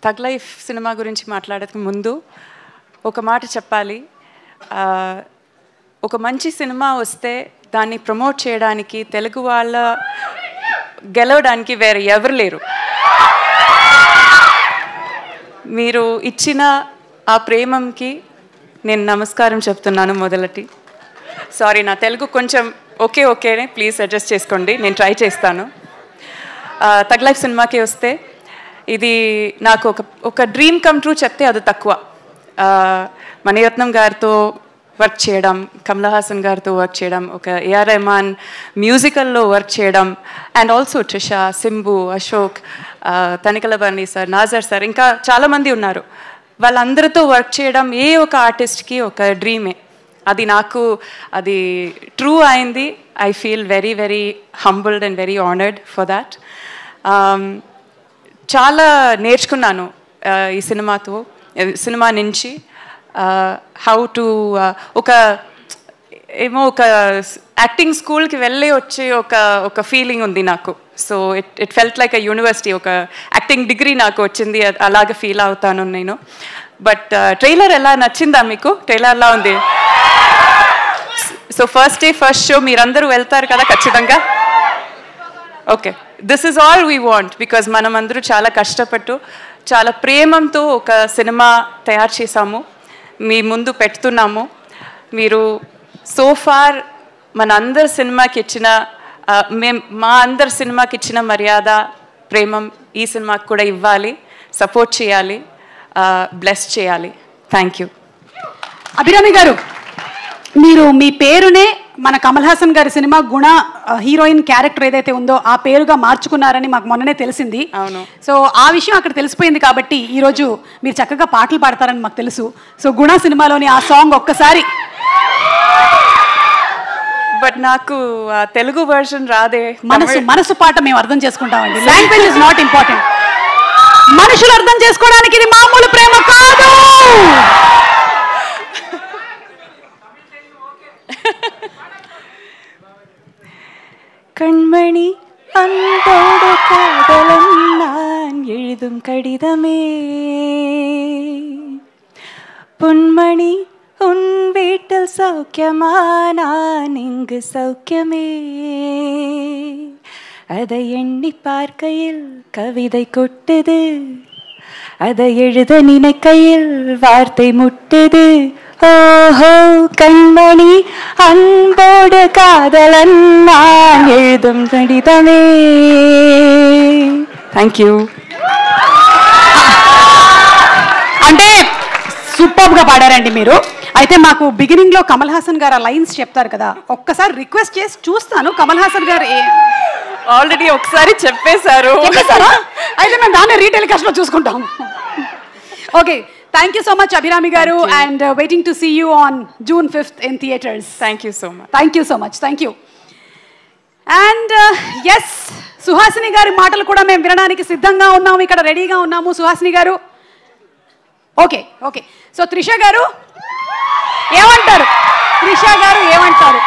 తగ్ life cinema గురించి మాట్లాడక ముందు ఒక మాట చెప్పాలి. ఒక మంచి సినిమా వస్తే దాన్ని ప్రమోట్ చేయడానికి తెలుగు వాళ్ళ గెలవడానికి వేరే ఎవరు లేరు. మీరు ఇచ్చిన ఆ ప్రేమకి నేను నమస్కారం చెప్తున్నాను. మొదలటి సారీ, నా తెలుగు కొంచెం ఓకేనే, ప్లీజ్ అడ్జస్ట్ చేసుకోండి, నేను ట్రై చేస్తాను. తగ్ లైఫ్ సినిమాకి వస్తే ఇది నాకు ఒక డ్రీమ్ కమ్ ట్రూ చెప్తే అది తక్కువ. మణిరత్నం గారితో వర్క్ చేయడం, కమల్ హాసన్ గారితో వర్క్ చేయడం, ఒక ఏఆర్ రెహమాన్ మ్యూజికల్లో వర్క్ చేయడం, and also Trisha, Simbu, Ashok, Tanikella Bharani sir, Nassar sir, ఇంకా చాలామంది ఉన్నారు. వాళ్ళందరితో వర్క్ చేయడం ఏ ఒక ఆర్టిస్ట్కి ఒక డ్రీమే. అది నాకు అది ట్రూ అయింది. I feel very very humbled and very honoured for that. చాలా నేర్చుకున్నాను ఈ సినిమా నుంచి. హౌ టు ఒక యాక్టింగ్ స్కూల్కి వెళ్ళి వచ్చే ఒక ఫీలింగ్ ఉంది నాకు. So it felt like a university, ఒక యాక్టింగ్ డిగ్రీ నాకు వచ్చింది, అలాగే ఫీల్ అవుతాను నేను. బట్ ట్రైలర్ ఎలా నచ్చిందా మీకు? ట్రైలర్ ఎలా ఉంది? So first day first show మీరందరూ వెళ్తారు కదా ఖచ్చితంగా? Okay, this is all we want. Because మనం అందరూ చాలా కష్టపట్టు చాలా ప్రేమంతో ఒక సినిమా తయారు చేసాము, మీ ముందు పెడుతున్నాము. మీరు సో ఫార్ మన అందరి సినిమాకి ఇచ్చిన మా అందరి సినిమాకి ఇచ్చిన మర్యాద, ప్రేమం ఈ సినిమాకి కూడా ఇవ్వాలి, సపోర్ట్ చేయాలి, బ్లెస్ చేయాలి. Thank you. అభిరామి గారు, మీరు మీ పేరునే మన కమల్ హాసన్ గారి సినిమా గుణ హీరోయిన్ క్యారెక్టర్ ఏదైతే ఉందో ఆ పేరుగా మార్చుకున్నారని మాకు మొన్ననే తెలిసింది. అవును. సో ఆ విషయం అక్కడ తెలిసిపోయింది కాబట్టి ఈరోజు మీరు చక్కగా పాటలు పాడతారని మాకు తెలుసు. సో గుణ సినిమాలోని ఆ సాంగ్ ఒక్కసారి. బట్ నాకు తెలుగు వర్షన్ రాదే. మనసు పాట మేము అర్థం చేసుకుంటామండి. Language is not important. మనుషులు అర్థం చేసుకోవడానికి ఇది మామూలు ప్రేమ కాదు. கண்மணி அன்போடு காதலன் நான் எழுதும் கடிதமே, பொன்மணி உன் வீட்டில் சௌக்கியமா, நான் இங்கு சௌக்கியமே. அதை எண்ணி பார்க்கையில் கவிதை கொட்டுது, அதை எழுத நினைக்கையில் வார்த்தை முட்டுது. ஓஹோ கண்மணி அன்போடு காதலன் நான் எழுதும் கடிதமே. Thank you. అంటే సూపర్గా పాడారండి మీరు. అయితే మాకు బిగినింగ్ లో కమల్ హాసన్ గారు ఆ లైన్స్ చెప్తారు కదా, ఒక్కసారి రిక్వెస్ట్ చేసి చూస్తాను. కమల్ హాసన్ గారు ఆల్రెడీ ఒకసారి చెప్పేశారు. అయితే మేము దాన్ని రీటెలికాస్ట్ లో చూసుకుంటాం. Okay, thank you so much Abhirami garu, and waiting to see you on June 5th in theaters. Thank you so much. Thank you so much. Thank you. And yes, Suhasini garu maatalu kuda mem vinaniki siddhanga unnamu, ikkada ready ga unnamu. Suhasini garu, okay. So Trisha garu emantaru? Trisha garu emantaru?